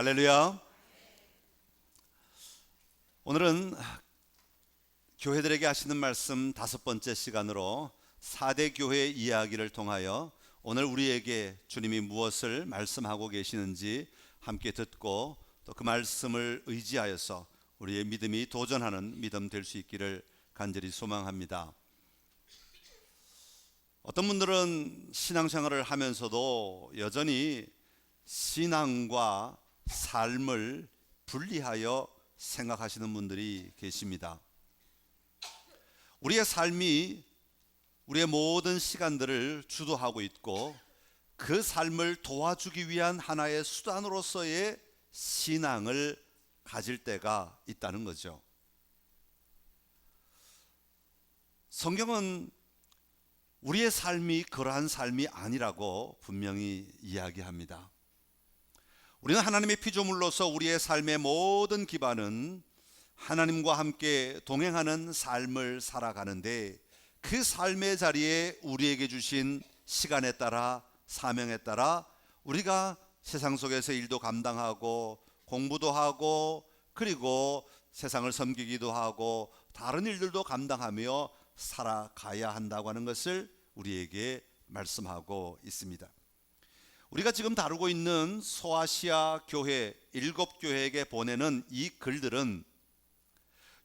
할렐루야. 오늘은 교회들에게 하시는 말씀 5번째 시간으로 4대 교회 이야기를 통하여 오늘 우리에게 주님이 무엇을 말씀하고 계시는지 함께 듣고 또 그 말씀을 의지하여서 우리의 믿음이 도전하는 믿음 될 수 있기를 간절히 소망합니다. 어떤 분들은 신앙생활을 하면서도 여전히 신앙과 삶을 분리하여 생각하시는 분들이 계십니다. 우리의 삶이 우리의 모든 시간들을 주도하고 있고 그 삶을 도와주기 위한 하나의 수단으로서의 신앙을 가질 때가 있다는 거죠. 성경은 우리의 삶이 그러한 삶이 아니라고 분명히 이야기합니다. 우리는 하나님의 피조물로서 우리의 삶의 모든 기반은 하나님과 함께 동행하는 삶을 살아가는데 그 삶의 자리에 우리에게 주신 시간에 따라 사명에 따라 우리가 세상 속에서 일도 감당하고 공부도 하고 그리고 세상을 섬기기도 하고 다른 일들도 감당하며 살아가야 한다고 하는 것을 우리에게 말씀하고 있습니다. 우리가 지금 다루고 있는 소아시아 교회 7교회에게 보내는 이 글들은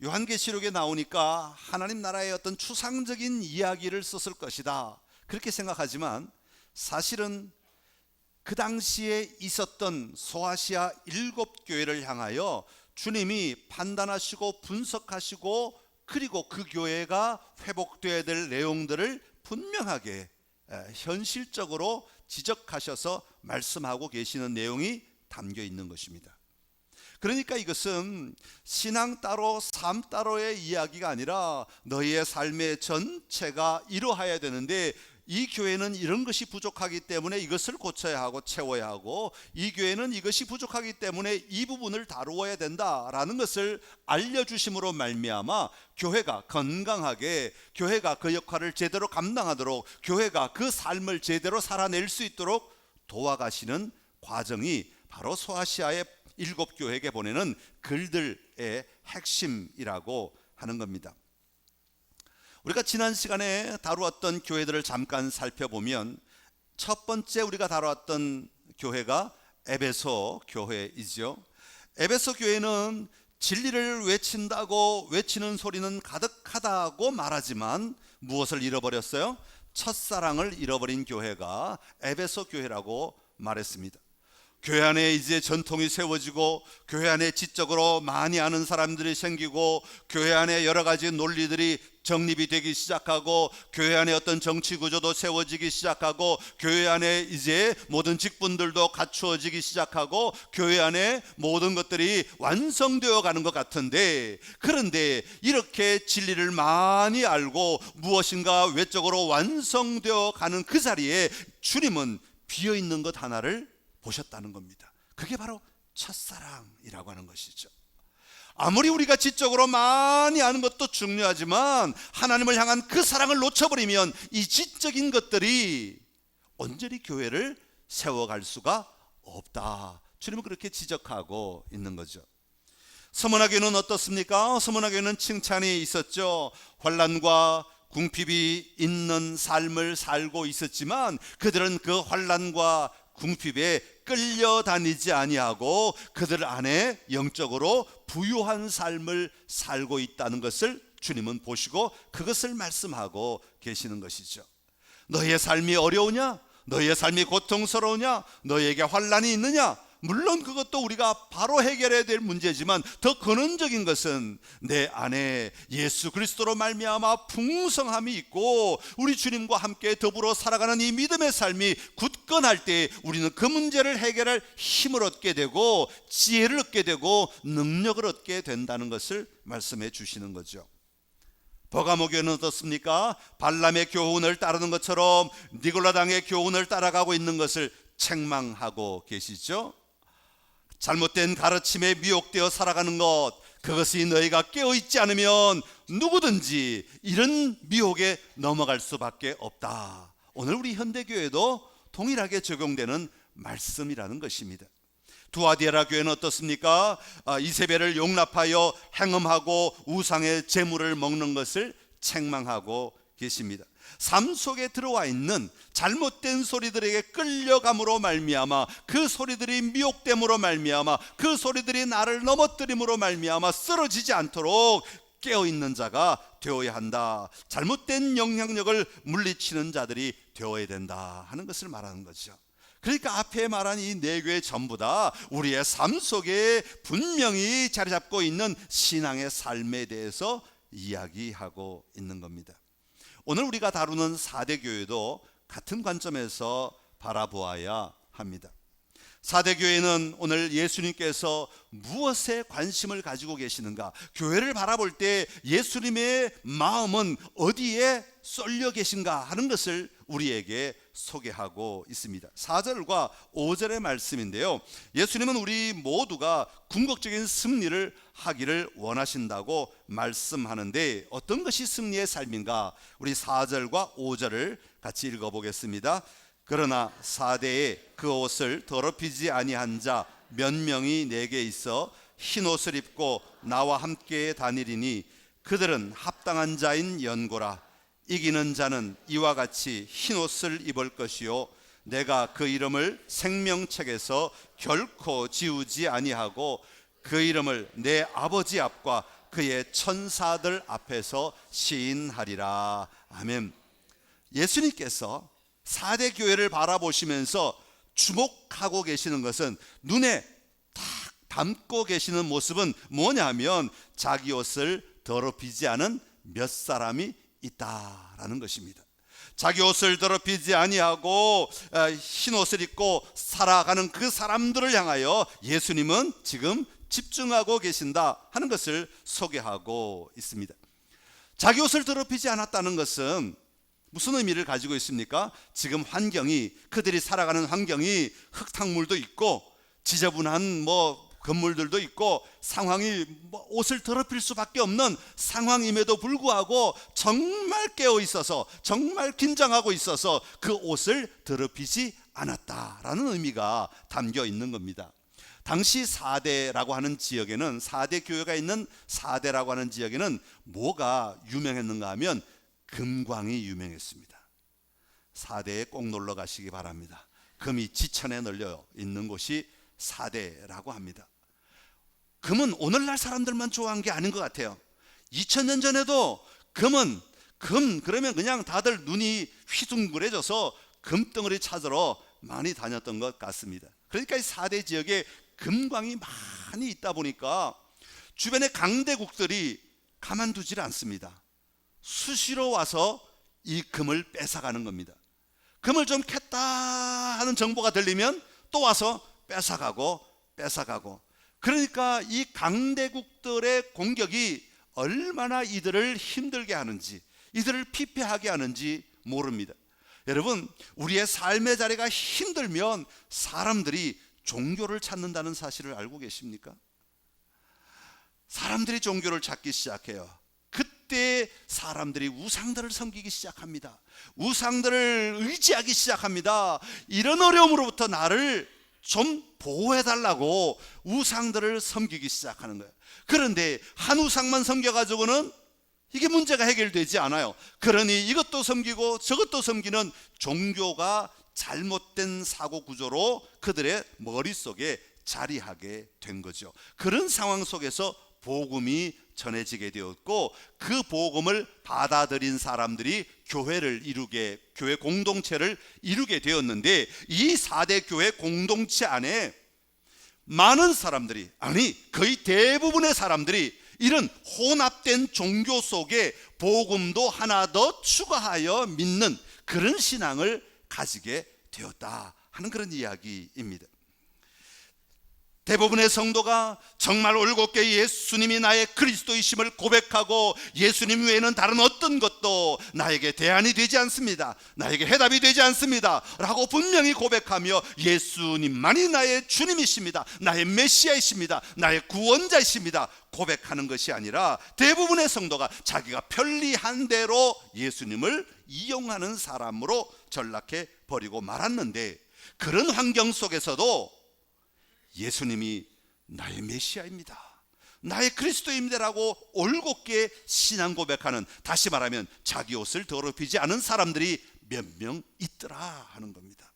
요한계시록에 나오니까 하나님 나라의 어떤 추상적인 이야기를 썼을 것이다 그렇게 생각하지만 사실은 그 당시에 있었던 소아시아 7교회를 향하여 주님이 판단하시고 분석하시고 그리고 그 교회가 회복되어야 될 내용들을 분명하게 현실적으로 지적하셔서 말씀하고 계시는 내용이 담겨 있는 것입니다. 그러니까 이것은 신앙 따로 삶 따로의 이야기가 아니라 너희의 삶의 전체가 이루어야 되는데 이 교회는 이런 것이 부족하기 때문에 이것을 고쳐야 하고 채워야 하고 이 교회는 이것이 부족하기 때문에 이 부분을 다루어야 된다라는 것을 알려주심으로 말미암아 교회가 건강하게 교회가 그 역할을 제대로 감당하도록 교회가 그 삶을 제대로 살아낼 수 있도록 도와가시는 과정이 바로 소아시아의 7교회에게 보내는 글들의 핵심이라고 하는 겁니다. 우리가 지난 시간에 다루었던 교회들을 잠깐 살펴보면 첫 번째 우리가 다루었던 교회가 에베소 교회이죠. 에베소 교회는 진리를 외친다고 외치는 소리는 가득하다고 말하지만 무엇을 잃어버렸어요? 첫사랑을 잃어버린 교회가 에베소 교회라고 말했습니다. 교회 안에 이제 전통이 세워지고 교회 안에 지적으로 많이 아는 사람들이 생기고 교회 안에 여러 가지 논리들이 정립이 되기 시작하고 교회 안에 어떤 정치 구조도 세워지기 시작하고 교회 안에 이제 모든 직분들도 갖추어지기 시작하고 교회 안에 모든 것들이 완성되어 가는 것 같은데 그런데 이렇게 진리를 많이 알고 무엇인가 외적으로 완성되어 가는 그 자리에 주님은 비어있는 것 하나를 보셨다는 겁니다. 그게 바로 첫사랑이라고 하는 것이죠. 아무리 우리가 지적으로 많이 아는 것도 중요하지만 하나님을 향한 그 사랑을 놓쳐버리면 이 지적인 것들이 온전히 교회를 세워갈 수가 없다. 주님은 그렇게 지적하고 있는 거죠. 서문화교는 어떻습니까? 서문화교는 칭찬이 있었죠. 환난과 궁핍이 있는 삶을 살고 있었지만 그들은 그 환난과 궁핍에 끌려다니지 아니하고 그들 안에 영적으로 부유한 삶을 살고 있다는 것을 주님은 보시고 그것을 말씀하고 계시는 것이죠. 너희의 삶이 어려우냐? 너희의 삶이 고통스러우냐? 너희에게 환난이 있느냐? 물론 그것도 우리가 바로 해결해야 될 문제지만 더 근원적인 것은 내 안에 예수 그리스도로 말미암아 풍성함이 있고 우리 주님과 함께 더불어 살아가는 이 믿음의 삶이 굳건할 때 우리는 그 문제를 해결할 힘을 얻게 되고 지혜를 얻게 되고 능력을 얻게 된다는 것을 말씀해 주시는 거죠. 버가모 교회는 어떻습니까? 발람의 교훈을 따르는 것처럼 니골라당의 교훈을 따라가고 있는 것을 책망하고 계시죠. 잘못된 가르침에 미혹되어 살아가는 것 그것이 너희가 깨어있지 않으면 누구든지 이런 미혹에 넘어갈 수밖에 없다. 오늘 우리 현대교회도 동일하게 적용되는 말씀이라는 것입니다. 두아디에라 교회는 어떻습니까? 이세벨을 용납하여 행음하고 우상의 제물을 먹는 것을 책망하고 계십니다. 삶 속에 들어와 있는 잘못된 소리들에게 끌려감으로 말미암아, 그 소리들이 미혹됨으로 말미암아, 그 소리들이 나를 넘어뜨림으로 말미암아 쓰러지지 않도록 깨어있는 자가 되어야 한다. 잘못된 영향력을 물리치는 자들이 되어야 된다 하는 것을 말하는 거죠. 그러니까 앞에 말한 이 네 교회 전부 다 우리의 삶 속에 분명히 자리 잡고 있는 신앙의 삶에 대해서 이야기하고 있는 겁니다. 오늘 우리가 다루는 4대 교회도 같은 관점에서 바라보아야 합니다. 4대 교회는 오늘 예수님께서 무엇에 관심을 가지고 계시는가, 교회를 바라볼 때 예수님의 마음은 어디에 쏠려 계신가 하는 것을 우리에게 소개하고 있습니다. 4절과 5절의 말씀인데요, 예수님은 우리 모두가 궁극적인 승리를 하기를 원하신다고 말씀하는데 어떤 것이 승리의 삶인가? 우리 4절과 5절을 같이 읽어보겠습니다. 그러나 4대에 그 옷을 더럽히지 아니한 자 몇 명이 내게 있어 흰 옷을 입고 나와 함께 다니리니 그들은 합당한 자인 연고라. 이기는 자는 이와 같이 흰 옷을 입을 것이요 내가 그 이름을 생명책에서 결코 지우지 아니하고 그 이름을 내 아버지 앞과 그의 천사들 앞에서 시인하리라. 아멘. 예수님께서 4대 교회를 바라보시면서 주목하고 계시는 것은, 눈에 딱 담고 계시는 모습은 뭐냐면 자기 옷을 더럽히지 않은 몇 사람이 있다라는 것입니다. 자기 옷을 더럽히지 아니하고 흰 옷을 입고 살아가는 그 사람들을 향하여 예수님은 지금 집중하고 계신다 하는 것을 소개하고 있습니다. 자기 옷을 더럽히지 않았다는 것은 무슨 의미를 가지고 있습니까? 지금 환경이, 그들이 살아가는 환경이 흙탕물도 있고 지저분한 건물들도 있고 상황이 옷을 더럽힐 수밖에 없는 상황임에도 불구하고 정말 깨어 있어서, 정말 긴장하고 있어서 그 옷을 더럽히지 않았다라는 의미가 담겨 있는 겁니다. 당시 4대라고 하는 지역에는, 4대 교회가 있는 4대라고 하는 지역에는 뭐가 유명했는가 하면 금광이 유명했습니다. 4대에 꼭 놀러 가시기 바랍니다. 금이 지천에 널려 있는 곳이 4대라고 합니다. 금은 오늘날 사람들만 좋아한 게 아닌 것 같아요. 2000년 전에도 금 그러면 그냥 다들 눈이 휘둥그레져서 금덩어리 찾으러 많이 다녔던 것 같습니다. 그러니까 이 4대 지역에 금광이 많이 있다 보니까 주변의 강대국들이 가만두질 않습니다. 수시로 와서 이 금을 뺏어가는 겁니다. 금을 좀 캤다 하는 정보가 들리면 또 와서 뺏어가고. 그러니까 이 강대국들의 공격이 얼마나 이들을 힘들게 하는지, 이들을 피폐하게 하는지 모릅니다. 여러분, 우리의 삶의 자리가 힘들면 사람들이 종교를 찾는다는 사실을 알고 계십니까? 사람들이 종교를 찾기 시작해요. 그때 사람들이 우상들을 섬기기 시작합니다. 우상들을 의지하기 시작합니다. 이런 어려움으로부터 나를 좀 보호해달라고 우상들을 섬기기 시작하는 거예요. 그런데 한 우상만 섬겨가지고는 이게 문제가 해결되지 않아요. 그러니 이것도 섬기고 저것도 섬기는 종교가 잘못된 사고 구조로 그들의 머릿속에 자리하게 된 거죠. 그런 상황 속에서 복음이 전해지게 되었고, 그 복음을 받아들인 사람들이 교회 공동체를 이루게 되었는데, 이 4대 교회 공동체 안에 많은 사람들이, 거의 대부분의 사람들이 이런 혼합된 종교 속에 복음도 하나 더 추가하여 믿는 그런 신앙을 가지게 되었다 하는 그런 이야기입니다. 대부분의 성도가 정말 올곧게 예수님이 나의 그리스도이심을 고백하고 예수님 외에는 다른 어떤 것도 나에게 대안이 되지 않습니다, 나에게 해답이 되지 않습니다 라고 분명히 고백하며 예수님만이 나의 주님이십니다, 나의 메시아이십니다, 나의 구원자이십니다 고백하는 것이 아니라, 대부분의 성도가 자기가 편리한 대로 예수님을 이용하는 사람으로 전락해 버리고 말았는데, 그런 환경 속에서도 예수님이 나의 메시아입니다, 나의 그리스도입니다라고 올곧게 신앙 고백하는, 다시 말하면 자기 옷을 더럽히지 않은 사람들이 몇 명 있더라 하는 겁니다.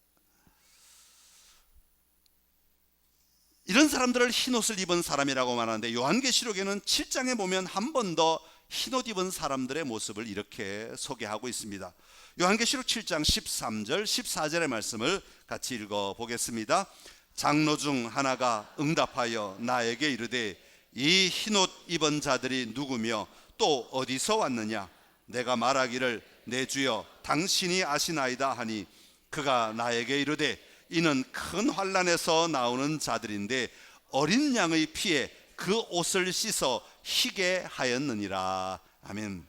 이런 사람들을 흰옷을 입은 사람이라고 말하는데, 요한계시록에는 7장에 보면 한 번 더 흰옷 입은 사람들의 모습을 이렇게 소개하고 있습니다. 요한계시록 7장 13절 14절의 말씀을 같이 읽어보겠습니다. 장로 중 하나가 응답하여 나에게 이르되 이 흰옷 입은 자들이 누구며 또 어디서 왔느냐? 내가 말하기를 내 주여 당신이 아시나이다 하니, 그가 나에게 이르되 이는 큰 환난에서 나오는 자들인데 어린 양의 피에 그 옷을 씻어 희게 하였느니라. 아멘.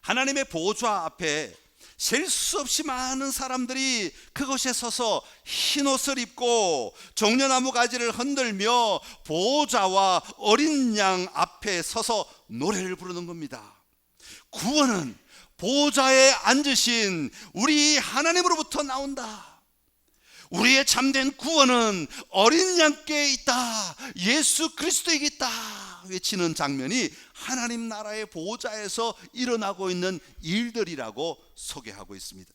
하나님의 보좌 앞에 셀 수 없이 많은 사람들이 그곳에 서서 흰옷을 입고 종려나무 가지를 흔들며 보좌와 어린 양 앞에 서서 노래를 부르는 겁니다. 구원은 보좌에 앉으신 우리 하나님으로부터 나온다. 우리의 참된 구원은 어린 양께 있다, 예수 그리스도에게 있다 외치는 장면이 하나님 나라의 보좌에서 일어나고 있는 일들이라고 소개하고 있습니다.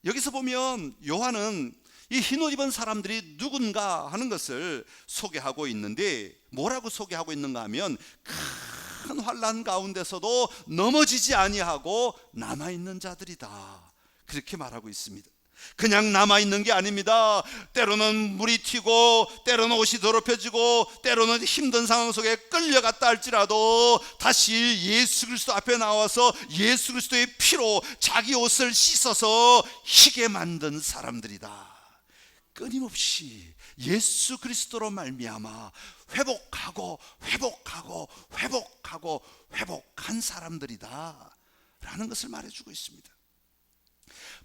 여기서 보면 요한은 이 흰옷 입은 사람들이 누군가 하는 것을 소개하고 있는데, 뭐라고 소개하고 있는가 하면 큰 환난 가운데서도 넘어지지 아니하고 남아있는 자들이다, 그렇게 말하고 있습니다. 그냥 남아있는 게 아닙니다. 때로는 물이 튀고, 때로는 옷이 더럽혀지고, 때로는 힘든 상황 속에 끌려갔다 할지라도 다시 예수 그리스도 앞에 나와서 예수 그리스도의 피로 자기 옷을 씻어서 희게 만든 사람들이다. 끊임없이 예수 그리스도로 말미암아 회복하고 회복하고 회복하고 회복한 사람들이다 라는 것을 말해주고 있습니다.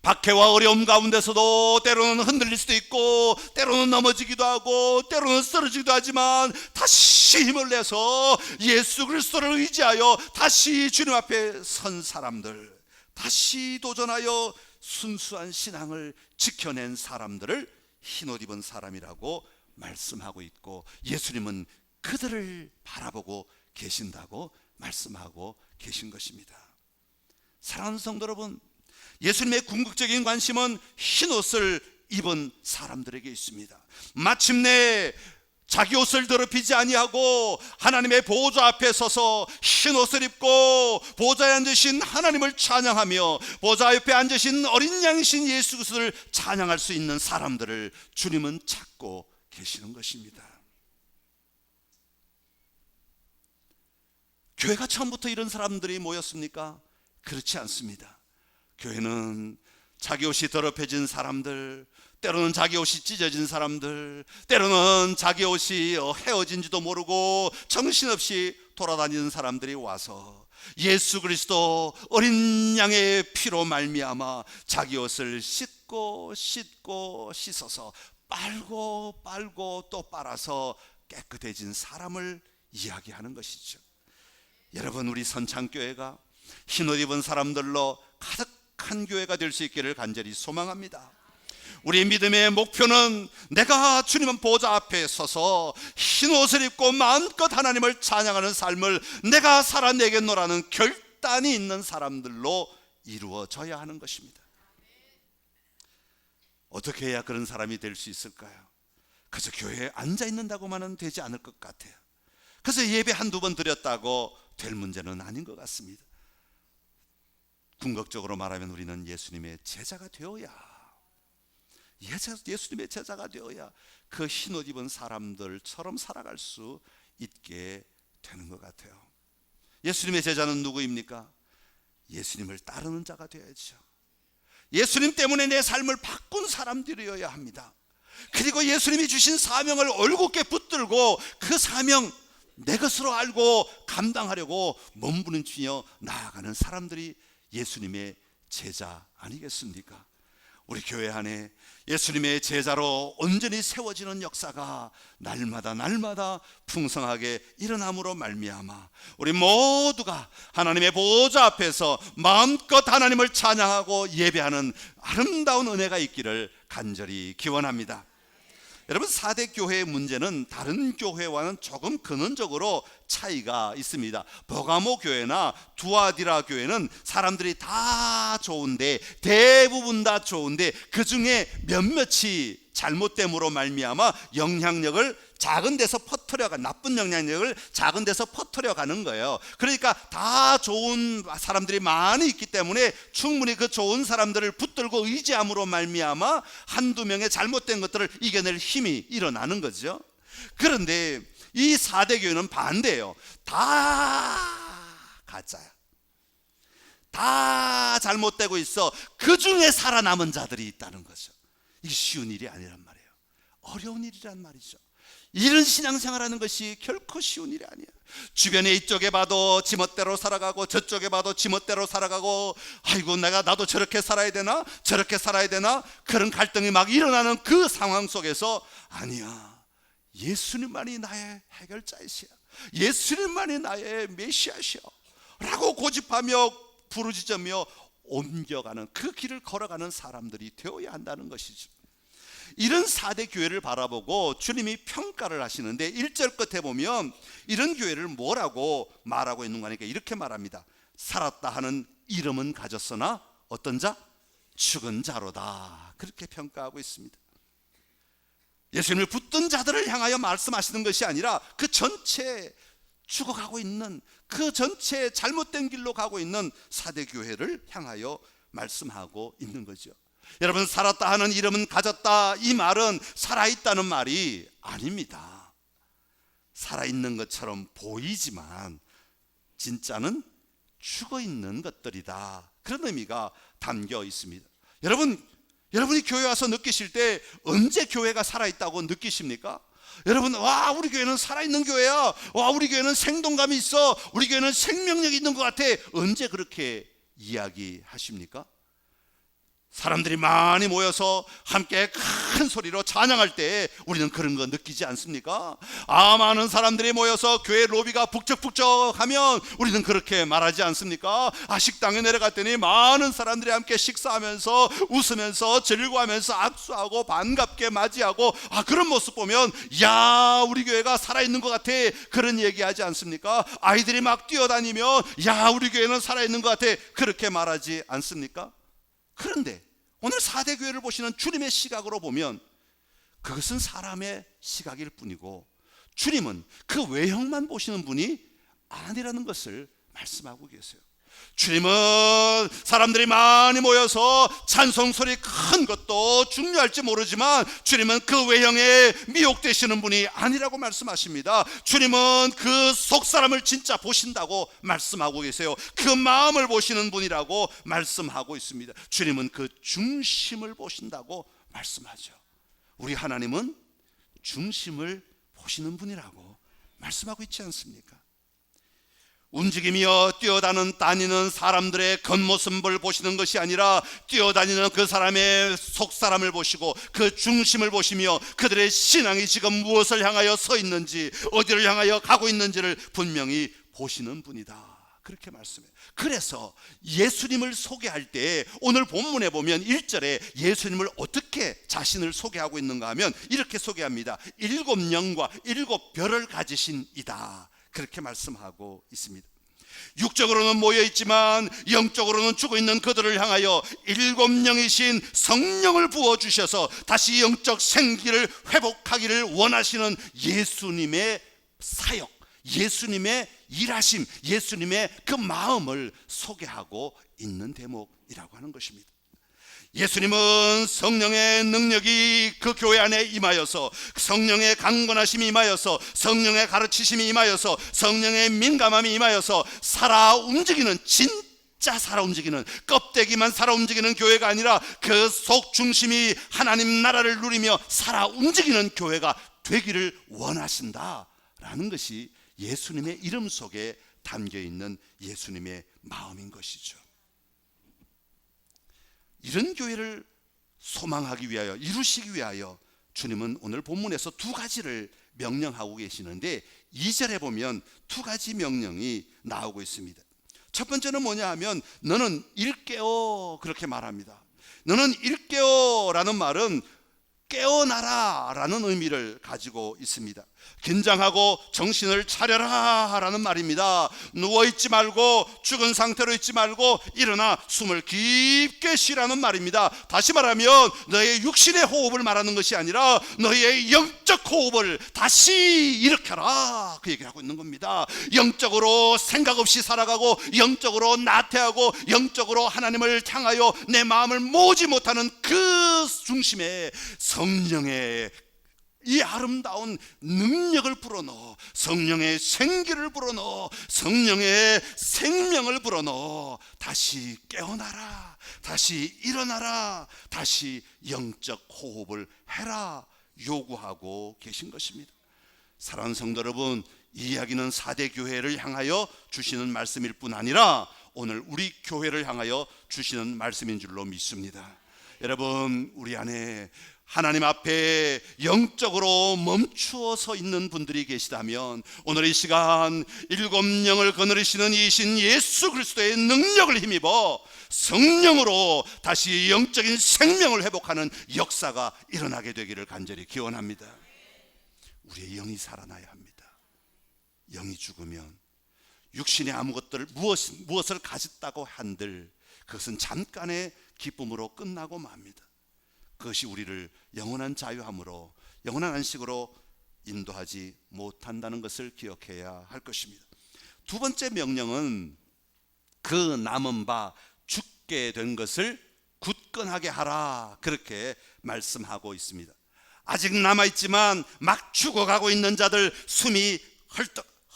박해와 어려움 가운데서도 때로는 흔들릴 수도 있고, 때로는 넘어지기도 하고, 때로는 쓰러지기도 하지만 다시 힘을 내서 예수 그리스도를 의지하여 다시 주님 앞에 선 사람들, 다시 도전하여 순수한 신앙을 지켜낸 사람들을 흰옷 입은 사람이라고 말씀하고 있고, 예수님은 그들을 바라보고 계신다고 말씀하고 계신 것입니다. 사랑하는 성도 여러분, 예수님의 궁극적인 관심은 흰옷을 입은 사람들에게 있습니다. 마침내 자기 옷을 더럽히지 아니하고 하나님의 보좌 앞에 서서 흰옷을 입고 보좌에 앉으신 하나님을 찬양하며 보좌 옆에 앉으신 어린 양이신 예수 그리스도를 찬양할 수 있는 사람들을 주님은 찾고 계시는 것입니다. 교회가 처음부터 이런 사람들이 모였습니까? 그렇지 않습니다. 교회는 자기 옷이 더럽혀진 사람들, 때로는 자기 옷이 찢어진 사람들, 때로는 자기 옷이 헤어진지도 모르고 정신없이 돌아다니는 사람들이 와서 예수 그리스도 어린 양의 피로 말미암아 자기 옷을 씻고 씻어서 빨고 또 빨아서 깨끗해진 사람을 이야기하는 것이죠. 여러분, 우리 선창교회가 흰옷 입은 사람들로 가득한 교회가 될 수 있기를 간절히 소망합니다. 우리 믿음의 목표는 내가 주님 보좌 앞에 서서 흰옷을 입고 마음껏 하나님을 찬양하는 삶을 내가 살아내겠노라는 결단이 있는 사람들로 이루어져야 하는 것입니다. 어떻게 해야 그런 사람이 될 수 있을까요? 그래서 교회에 앉아 있는다고만은 되지 않을 것 같아요. 그래서 예배 한두 번 드렸다고 될 문제는 아닌 것 같습니다. 궁극적으로 말하면 우리는 예수님의 제자가 되어야, 예수님의 제자가 되어야 그 흰옷 입은 사람들처럼 살아갈 수 있게 되는 것 같아요. 예수님의 제자는 누구입니까? 예수님을 따르는 자가 되어야죠. 예수님 때문에 내 삶을 바꾼 사람들이어야 합니다. 그리고 예수님이 주신 사명을 올곧게 붙들고 그 사명 내 것으로 알고 감당하려고 몸부림치며 나아가는 사람들이 예수님의 제자 아니겠습니까? 우리 교회 안에 예수님의 제자로 온전히 세워지는 역사가 날마다 풍성하게 일어남으로 말미암아 우리 모두가 하나님의 보좌 앞에서 마음껏 하나님을 찬양하고 예배하는 아름다운 은혜가 있기를 간절히 기원합니다. 여러분, 4대 교회의 문제는 다른 교회와는 조금 근원적으로 차이가 있습니다. 버가모 교회나 두아디라 교회는 사람들이 다 좋은데, 대부분 다 좋은데 그 중에 몇몇이 잘못됨으로 말미암아 영향력을 작은 데서 퍼뜨려가, 나쁜 영향력을 작은 데서 퍼뜨려가는 거예요. 그러니까 다 좋은 사람들이 많이 있기 때문에 충분히 그 좋은 사람들을 붙들고 의지함으로 말미암아 한두 명의 잘못된 것들을 이겨낼 힘이 일어나는 거죠. 그런데 이 4대 교회는 반대예요. 다 가짜야. 다 잘못되고 있어. 그 중에 살아남은 자들이 있다는 거죠. 이게 쉬운 일이 아니란 말이에요. 어려운 일이란 말이죠. 이런 신앙생활하는 것이 결코 쉬운 일이 아니에요. 주변에 이쪽에 봐도 지멋대로 살아가고 저쪽에 봐도 지멋대로 살아가고, 아이고 나도 저렇게 살아야 되나 저렇게 살아야 되나, 그런 갈등이 막 일어나는 그 상황 속에서, 아니야, 예수님만이 나의 해결자이시야, 예수님만이 나의 메시아시여 라고 고집하며 부르짖으며 옮겨가는, 그 길을 걸어가는 사람들이 되어야 한다는 것이죠. 이런 4대 교회를 바라보고 주님이 평가를 하시는데 1절 끝에 보면 이런 교회를 뭐라고 말하고 있는가 하니까 이렇게 말합니다. 살았다 하는 이름은 가졌으나 어떤 자? 죽은 자로다. 그렇게 평가하고 있습니다. 예수님을 붙든 자들을 향하여 말씀하시는 것이 아니라 그 전체 죽어가고 있는, 그 전체 잘못된 길로 가고 있는 4대 교회를 향하여 말씀하고 있는 거죠. 여러분, 살았다 하는 이름은 가졌다, 이 말은 살아있다는 말이 아닙니다. 살아있는 것처럼 보이지만 진짜는 죽어있는 것들이다, 그런 의미가 담겨 있습니다. 여러분이 교회 와서 느끼실 때 언제 교회가 살아있다고 느끼십니까? 여러분, 와, 우리 교회는 살아있는 교회야, 와, 우리 교회는 생동감이 있어, 우리 교회는 생명력이 있는 것 같아, 언제 그렇게 이야기하십니까? 사람들이 많이 모여서 함께 큰 소리로 찬양할 때 우리는 그런 거 느끼지 않습니까? 많은 사람들이 모여서 교회 로비가 북적북적하면 우리는 그렇게 말하지 않습니까? 식당에 내려갔더니 많은 사람들이 함께 식사하면서 웃으면서 즐거워하면서 악수하고 반갑게 맞이하고, 그런 모습 보면 야, 우리 교회가 살아있는 것 같아, 그런 얘기하지 않습니까? 아이들이 막 뛰어다니면 야, 우리 교회는 살아있는 것 같아, 그렇게 말하지 않습니까? 그런데 오늘 4대 교회를 보시는 주님의 시각으로 보면 그것은 사람의 시각일 뿐이고, 주님은 그 외형만 보시는 분이 아니라는 것을 말씀하고 계세요. 주님은 사람들이 많이 모여서 찬송소리 큰 것도 중요할지 모르지만 주님은 그 외형에 미혹되시는 분이 아니라고 말씀하십니다. 주님은 그 속사람을 진짜 보신다고 말씀하고 계세요. 그 마음을 보시는 분이라고 말씀하고 있습니다. 주님은 그 중심을 보신다고 말씀하죠. 우리 하나님은 중심을 보시는 분이라고 말씀하고 있지 않습니까? 움직이며 다니는 사람들의 겉모습을 보시는 것이 아니라 뛰어다니는 그 사람의 속사람을 보시고 그 중심을 보시며 그들의 신앙이 지금 무엇을 향하여 서 있는지, 어디를 향하여 가고 있는지를 분명히 보시는 분이다, 그렇게 말씀해요. 그래서 예수님을 소개할 때 오늘 본문에 보면 1절에 예수님을 어떻게 자신을 소개하고 있는가 하면 이렇게 소개합니다. 7영과 7별을 가지신 이다, 그렇게 말씀하고 있습니다. 육적으로는 모여있지만 영적으로는 죽어있는 그들을 향하여 7영이신 성령을 부어주셔서 다시 영적 생기를 회복하기를 원하시는 예수님의 사역, 예수님의 일하심, 예수님의 그 마음을 소개하고 있는 대목이라고 하는 것입니다. 예수님은 성령의 능력이 그 교회 안에 임하여서, 성령의 강건하심이 임하여서, 성령의 가르치심이 임하여서, 성령의 민감함이 임하여서 살아 움직이는, 진짜 살아 움직이는, 껍데기만 살아 움직이는 교회가 아니라 그 속 중심이 하나님 나라를 누리며 살아 움직이는 교회가 되기를 원하신다라는 것이 예수님의 이름 속에 담겨있는 예수님의 마음인 것이죠. 이런 교회를 소망하기 위하여, 이루시기 위하여 주님은 오늘 본문에서 2가지를 명령하고 계시는데 2절에 보면 2가지 명령이 나오고 있습니다. 첫 번째는 뭐냐 하면 너는 일깨어, 그렇게 말합니다. 너는 일깨어 라는 말은 깨어나라 라는 의미를 가지고 있습니다. 긴장하고 정신을 차려라 라는 말입니다. 누워있지 말고 죽은 상태로 있지 말고 일어나 숨을 깊게 쉬라는 말입니다. 다시 말하면 너의 육신의 호흡을 말하는 것이 아니라 너의 영적 호흡을 다시 일으켜라, 그 얘기를 하고 있는 겁니다. 영적으로 생각 없이 살아가고 영적으로 나태하고 영적으로 하나님을 향하여 내 마음을 모으지 못하는 그 중심에 성령의 이 아름다운 능력을 불어넣어, 성령의 생기를 불어넣어, 성령의 생명을 불어넣어 다시 깨어나라, 다시 일어나라, 다시 영적 호흡을 해라 요구하고 계신 것입니다. 사랑하는 성도 여러분, 이 이야기는 4대 교회를 향하여 주시는 말씀일 뿐 아니라 오늘 우리 교회를 향하여 주시는 말씀인 줄로 믿습니다. 여러분, 우리 안에 하나님 앞에 영적으로 멈추어 서 있는 분들이 계시다면 오늘 이 시간 7영을 거느리시는 이신 예수 그리스도의 능력을 힘입어 성령으로 다시 영적인 생명을 회복하는 역사가 일어나게 되기를 간절히 기원합니다. 우리의 영이 살아나야 합니다. 영이 죽으면 육신의 아무것들 무엇을 가졌다고 한들 그것은 잠깐의 기쁨으로 끝나고 맙니다. 그것이 우리를 영원한 자유함으로 영원한 안식으로 인도하지 못한다는 것을 기억해야 할 것입니다. 두 번째 명령은 그 남은 바 죽게 된 것을 굳건하게 하라, 그렇게 말씀하고 있습니다. 아직 남아있지만 막 죽어가고 있는 자들, 숨이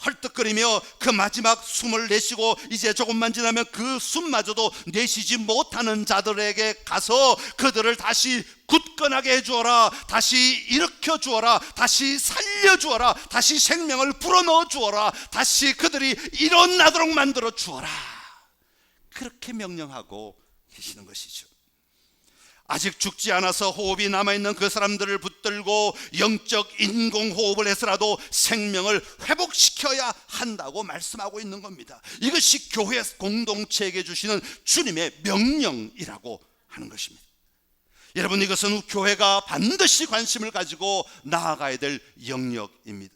헐떡거리며 그 마지막 숨을 내쉬고 이제 조금만 지나면 그 숨마저도 내쉬지 못하는 자들에게 가서 그들을 다시 굳건하게 해주어라, 다시 일으켜 주어라, 다시 살려 주어라, 다시 생명을 불어넣어 주어라, 다시 그들이 일어나도록 만들어 주어라, 그렇게 명령하고 계시는 것이죠. 아직 죽지 않아서 호흡이 남아있는 그 사람들을 붙들고 영적 인공호흡을 해서라도 생명을 회복시켜야 한다고 말씀하고 있는 겁니다. 이것이 교회 공동체에게 주시는 주님의 명령이라고 하는 것입니다. 여러분, 이것은 교회가 반드시 관심을 가지고 나아가야 될 영역입니다.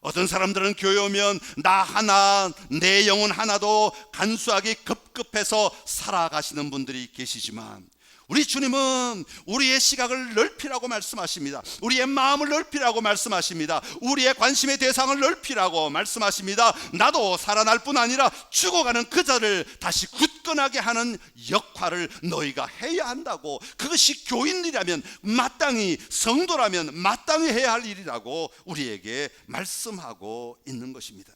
어떤 사람들은 교회 오면 나 하나, 내 영혼 하나도 간수하기 급급해서 살아가시는 분들이 계시지만 우리 주님은 우리의 시각을 넓히라고 말씀하십니다. 우리의 마음을 넓히라고 말씀하십니다. 우리의 관심의 대상을 넓히라고 말씀하십니다. 나도 살아날 뿐 아니라 죽어가는 그자를 다시 굳건하게 하는 역할을 너희가 해야 한다고, 그것이 교인이라면 마땅히, 성도라면 마땅히 해야 할 일이라고 우리에게 말씀하고 있는 것입니다.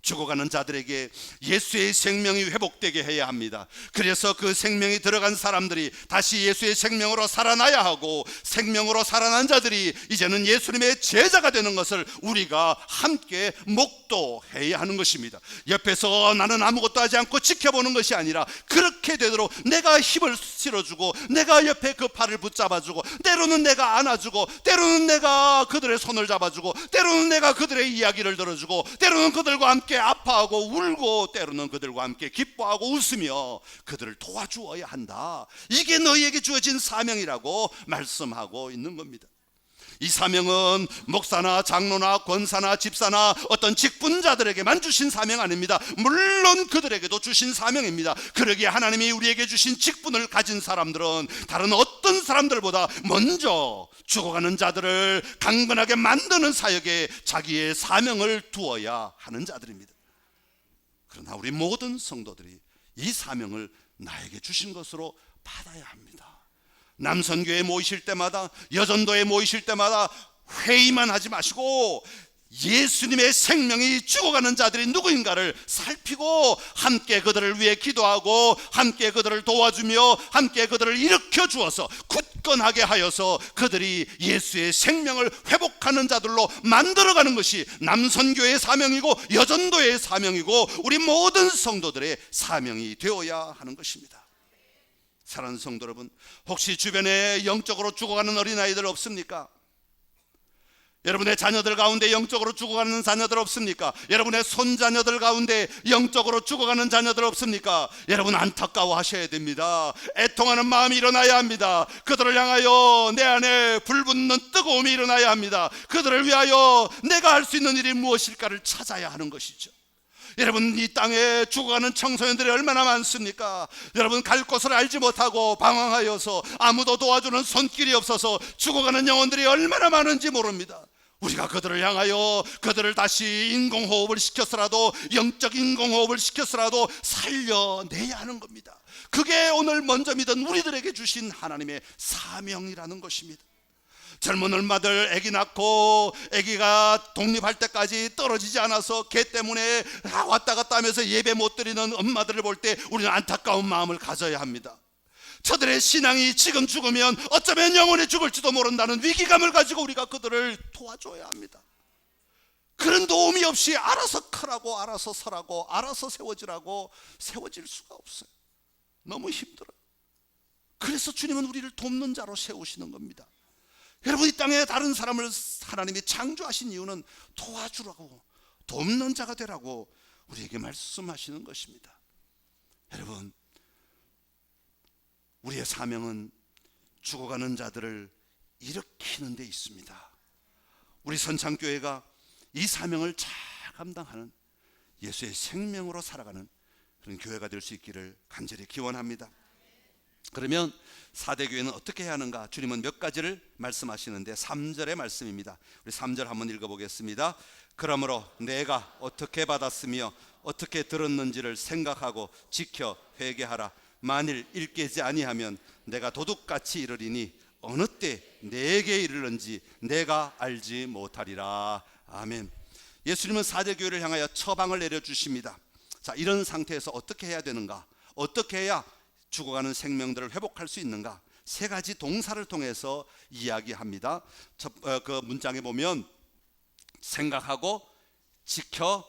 죽어가는 자들에게 예수의 생명이 회복되게 해야 합니다. 그래서 그 생명이 들어간 사람들이 다시 예수의 생명으로 살아나야 하고, 생명으로 살아난 자들이 이제는 예수님의 제자가 되는 것을 우리가 함께 목도해야 하는 것입니다. 옆에서 나는 아무것도 하지 않고 지켜보는 것이 아니라 그렇게 되도록 내가 힘을 실어주고, 내가 옆에 그 팔을 붙잡아주고, 때로는 내가 안아주고, 때로는 내가 그들의 손을 잡아주고, 때로는 내가 그들의 이야기를 들어주고, 때로는 그들과 함께 아파하고 울고, 때로는 그들과 함께 기뻐하고 웃으며 그들을 도와주어야 한다. 이게 너희에게 주어진 사명이라고 말씀하고 있는 겁니다. 이 사명은 목사나 장로나 권사나 집사나 어떤 직분자들에게만 주신 사명 아닙니다. 물론 그들에게도 주신 사명입니다. 그러기에 하나님이 우리에게 주신 직분을 가진 사람들은 다른 어떤 사람들보다 먼저 죽어가는 자들을 강건하게 만드는 사역에 자기의 사명을 두어야 하는 자들입니다. 그러나 우리 모든 성도들이 이 사명을 나에게 주신 것으로 받아야 합니다. 남선교회 모이실 때마다, 여전도에 모이실 때마다 회의만 하지 마시고 예수님의 생명이 죽어가는 자들이 누구인가를 살피고 함께 그들을 위해 기도하고 함께 그들을 도와주며 함께 그들을 일으켜 주어서 굳건하게 하여서 그들이 예수의 생명을 회복하는 자들로 만들어가는 것이 남선교회의 사명이고 여전도의 사명이고 우리 모든 성도들의 사명이 되어야 하는 것입니다. 사랑하는 성도 여러분, 혹시 주변에 영적으로 죽어가는 어린아이들 없습니까? 여러분의 자녀들 가운데 영적으로 죽어가는 자녀들 없습니까? 여러분의 손자녀들 가운데 영적으로 죽어가는 자녀들 없습니까? 여러분 안타까워하셔야 됩니다. 애통하는 마음이 일어나야 합니다. 그들을 향하여 내 안에 불붙는 뜨거움이 일어나야 합니다. 그들을 위하여 내가 할 수 있는 일이 무엇일까를 찾아야 하는 것이죠. 여러분, 이 땅에 죽어가는 청소년들이 얼마나 많습니까? 여러분, 갈 곳을 알지 못하고 방황하여서 아무도 도와주는 손길이 없어서 죽어가는 영혼들이 얼마나 많은지 모릅니다. 우리가 그들을 향하여 그들을 다시 인공호흡을 시켜서라도, 영적 인공호흡을 시켜서라도 살려내야 하는 겁니다. 그게 오늘 먼저 믿은 우리들에게 주신 하나님의 사명이라는 것입니다. 젊은 엄마들 아기 낳고 아기가 독립할 때까지 떨어지지 않아서 개 때문에 왔다 갔다 하면서 예배 못 드리는 엄마들을 볼 때 우리는 안타까운 마음을 가져야 합니다. 저들의 신앙이 지금 죽으면 어쩌면 영원히 죽을지도 모른다는 위기감을 가지고 우리가 그들을 도와줘야 합니다. 그런 도움이 없이 알아서 크라고, 알아서 서라고, 알아서 세워지라고 세워질 수가 없어요. 너무 힘들어요. 그래서 주님은 우리를 돕는 자로 세우시는 겁니다. 여러분, 이 땅에 다른 사람을 하나님이 창조하신 이유는 도와주라고, 돕는 자가 되라고 우리에게 말씀하시는 것입니다. 여러분, 우리의 사명은 죽어가는 자들을 일으키는 데 있습니다. 우리 선창교회가 이 사명을 잘 감당하는, 예수의 생명으로 살아가는 그런 교회가 될 수 있기를 간절히 기원합니다. 그러면 4대 교회는 어떻게 해야 하는가? 주님은 몇 가지를 말씀하시는데 3절의 말씀입니다. 우리 3절 한번 읽어보겠습니다. 그러므로 내가 어떻게 받았으며 어떻게 들었는지를 생각하고 지켜 회개하라. 만일 일깨지 아니하면 내가 도둑같이 이르리니 어느 때 내게 이르는지 내가 알지 못하리라. 아멘. 예수님은 4대 교회를 향하여 처방을 내려주십니다. 자, 이런 상태에서 어떻게 해야 되는가? 어떻게 해야 죽어가는 생명들을 회복할 수 있는가? 세 가지 동사를 통해서 이야기합니다. 그 문장에 보면 생각하고 지켜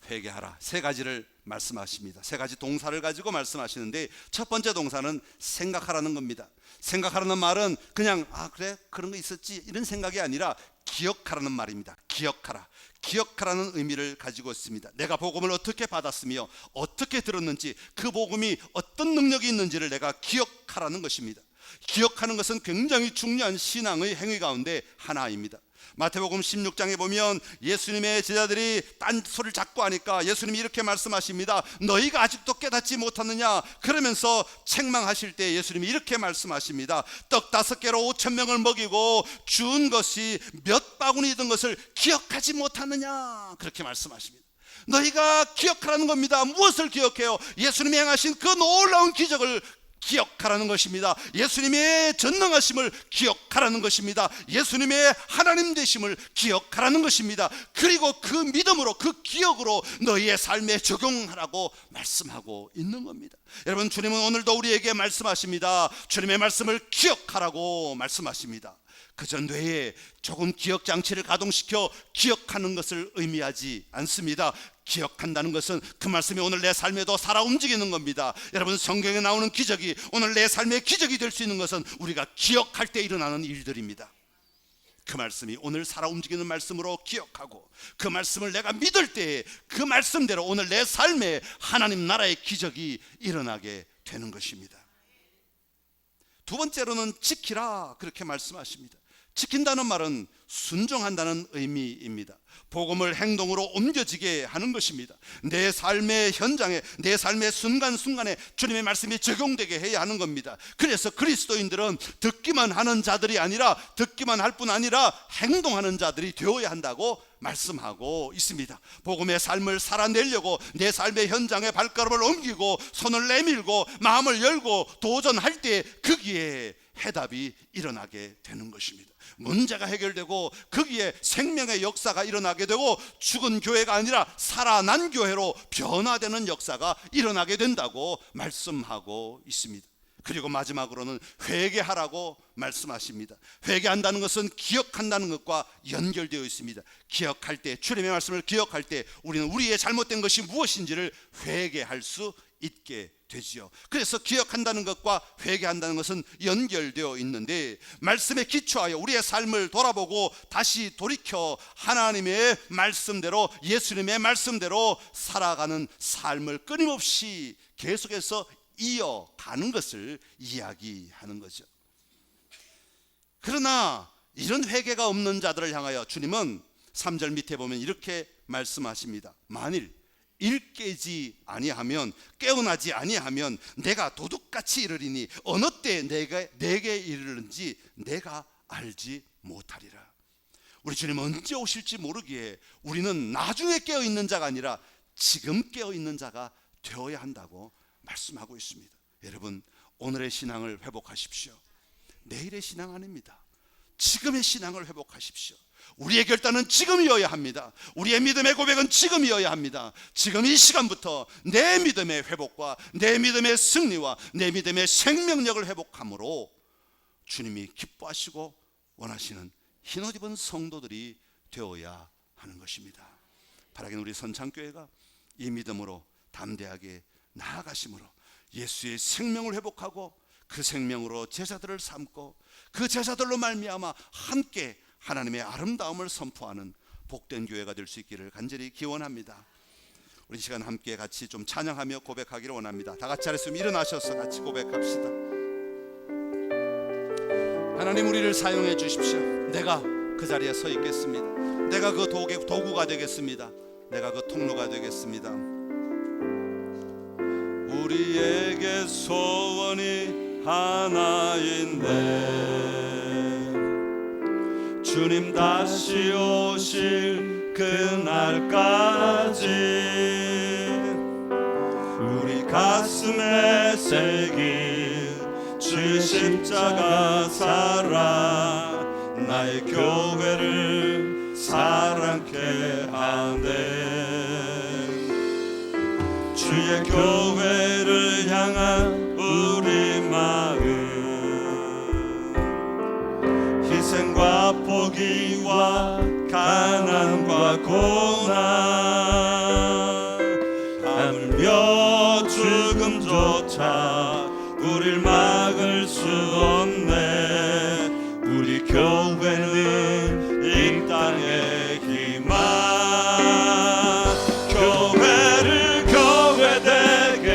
회개하라, 세 가지를 말씀하십니다. 세 가지 동사를 가지고 말씀하시는데 첫 번째 동사는 생각하라는 겁니다. 생각하라는 말은 그냥 그래 그런 거 있었지 이런 생각이 아니라 기억하라는 말입니다. 기억하라. 기억하라는 의미를 가지고 있습니다. 내가 복음을 어떻게 받았으며 어떻게 들었는지, 그 복음이 어떤 능력이 있는지를 내가 기억하라는 것입니다. 기억하는 것은 굉장히 중요한 신앙의 행위 가운데 하나입니다. 마태복음 16장에 보면 예수님의 제자들이 딴소리를 자꾸 하니까 예수님이 이렇게 말씀하십니다. 너희가 아직도 깨닫지 못하느냐? 그러면서 책망하실 때 예수님이 이렇게 말씀하십니다. 떡 5개로 5,000명을 먹이고 준 것이 몇 바구니든 것을 기억하지 못하느냐? 그렇게 말씀하십니다. 너희가 기억하라는 겁니다. 무엇을 기억해요? 예수님이 행하신 그 놀라운 기적을 기억하라는 것입니다. 예수님의 전능하심을 기억하라는 것입니다. 예수님의 하나님 되심을 기억하라는 것입니다. 그리고 그 믿음으로, 그 기억으로 너희의 삶에 적용하라고 말씀하고 있는 겁니다. 여러분, 주님은 오늘도 우리에게 말씀하십니다. 주님의 말씀을 기억하라고 말씀하십니다. 그저 뇌에 조금 기억 장치를 가동시켜 기억하는 것을 의미하지 않습니다. 기억한다는 것은 그 말씀이 오늘 내 삶에도 살아 움직이는 겁니다. 여러분, 성경에 나오는 기적이 오늘 내 삶의 기적이 될 수 있는 것은 우리가 기억할 때 일어나는 일들입니다. 그 말씀이 오늘 살아 움직이는 말씀으로 기억하고 그 말씀을 내가 믿을 때 그 말씀대로 오늘 내 삶에 하나님 나라의 기적이 일어나게 되는 것입니다. 두 번째로는 지키라, 그렇게 말씀하십니다. 지킨다는 말은 순종한다는 의미입니다. 복음을 행동으로 옮겨지게 하는 것입니다. 내 삶의 현장에, 내 삶의 순간순간에 주님의 말씀이 적용되게 해야 하는 겁니다. 그래서 그리스도인들은 듣기만 하는 자들이 아니라, 듣기만 할 뿐 아니라 행동하는 자들이 되어야 한다고 말씀하고 있습니다. 복음의 삶을 살아내려고 내 삶의 현장에 발걸음을 옮기고 손을 내밀고 마음을 열고 도전할 때 거기에 해답이 일어나게 되는 것입니다. 문제가 해결되고 거기에 생명의 역사가 일어나게 되고 죽은 교회가 아니라 살아난 교회로 변화되는 역사가 일어나게 된다고 말씀하고 있습니다. 그리고 마지막으로는 회개하라고 말씀하십니다. 회개한다는 것은 기억한다는 것과 연결되어 있습니다. 기억할 때, 주님의 말씀을 기억할 때 우리는 우리의 잘못된 것이 무엇인지를 회개할 수 있게 되지요. 그래서 기억한다는 것과 회개한다는 것은 연결되어 있는데, 말씀에 기초하여 우리의 삶을 돌아보고 다시 돌이켜 하나님의 말씀대로, 예수님의 말씀대로 살아가는 삶을 끊임없이 계속해서 이어가는 것을 이야기하는 거죠. 그러나 이런 회개가 없는 자들을 향하여 주님은 3절 밑에 보면 이렇게 말씀하십니다. 만일 일 깨지 아니하면, 깨어나지 아니하면 내가 도둑같이 이르리니 어느 때 내게 이르는지 내가 알지 못하리라. 우리 주님 언제 오실지 모르기에 우리는 나중에 깨어있는 자가 아니라 지금 깨어있는 자가 되어야 한다고 말씀하고 있습니다. 여러분, 오늘의 신앙을 회복하십시오. 내일의 신앙 아닙니다. 지금의 신앙을 회복하십시오. 우리의 결단은 지금이어야 합니다. 우리의 믿음의 고백은 지금이어야 합니다. 지금 이 시간부터 내 믿음의 회복과 내 믿음의 승리와 내 믿음의 생명력을 회복함으로 주님이 기뻐하시고 원하시는 흰옷 입은 성도들이 되어야 하는 것입니다. 바라기는 우리 선창교회가 이 믿음으로 담대하게 나아가심으로 예수의 생명을 회복하고 그 생명으로 제자들을 삼고 그 제자들로 말미암아 함께 하나님의 아름다움을 선포하는 복된 교회가 될 수 있기를 간절히 기원합니다. 우리 시간 함께 같이 좀 찬양하며 고백하기를 원합니다. 다 같이 하셨으면 일어나셔서 같이 고백합시다. 하나님, 우리를 사용해 주십시오. 내가 그 자리에 서 있겠습니다. 내가 그 도구가 되겠습니다. 내가 그 통로가 되겠습니다. 우리에게 소원이 하나인데 주님 다시 오실 그날까지 우리 가슴에 새긴 주 십자가 사랑 나의 교회를 사랑케 하네. 주의 교회를 향한 우리 마음 희생과 포기와 가난과 고난 하물며 죽음조차 우릴 막을 수 없네. 우리 교회는 이 땅의 희망. 교회를 교회되게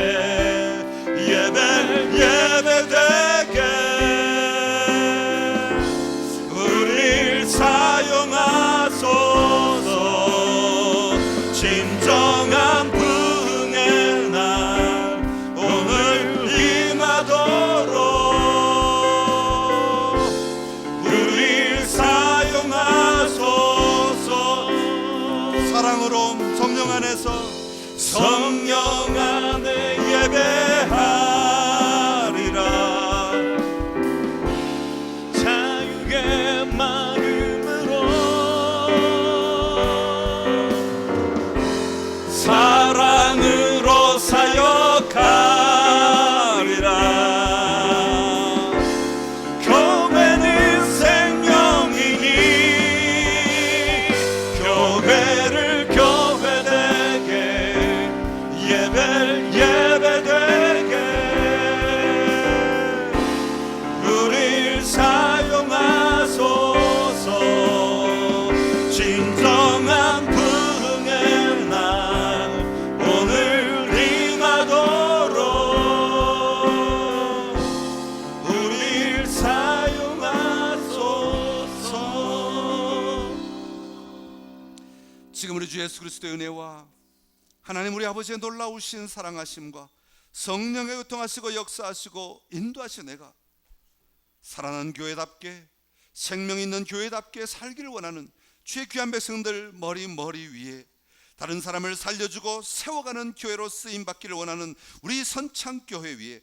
예배되게 우릴 사용하소서. 진정한 부흥의 날 오늘 임하도록 우릴 사용하소서. 사랑으로 성령 안에서 성령 안에 예배하리라. 자유의 마음으로 사랑으로 사역하리라. 교회는 생명이니 교회를 교회되게 예배되게 우릴 사용하소서. 진정한 부흥의 날 오늘 임하도록 우릴 사용하소서. 지금 우리 주 예수 그리스도의 은혜와 하나님 우리 아버지의 놀라우신 사랑하심과 성령의 교통하시고 역사하시고 인도하신 내가 살아난 교회답게 생명 있는 교회답게 살기를 원하는 주의 귀한 백성들 머리 위에 다른 사람을 살려주고 세워가는 교회로 쓰임받기를 원하는 우리 선창교회 위에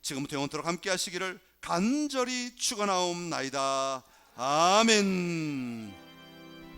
지금부터 영원토록 함께 하시기를 간절히 축원하옵나이다. 아멘.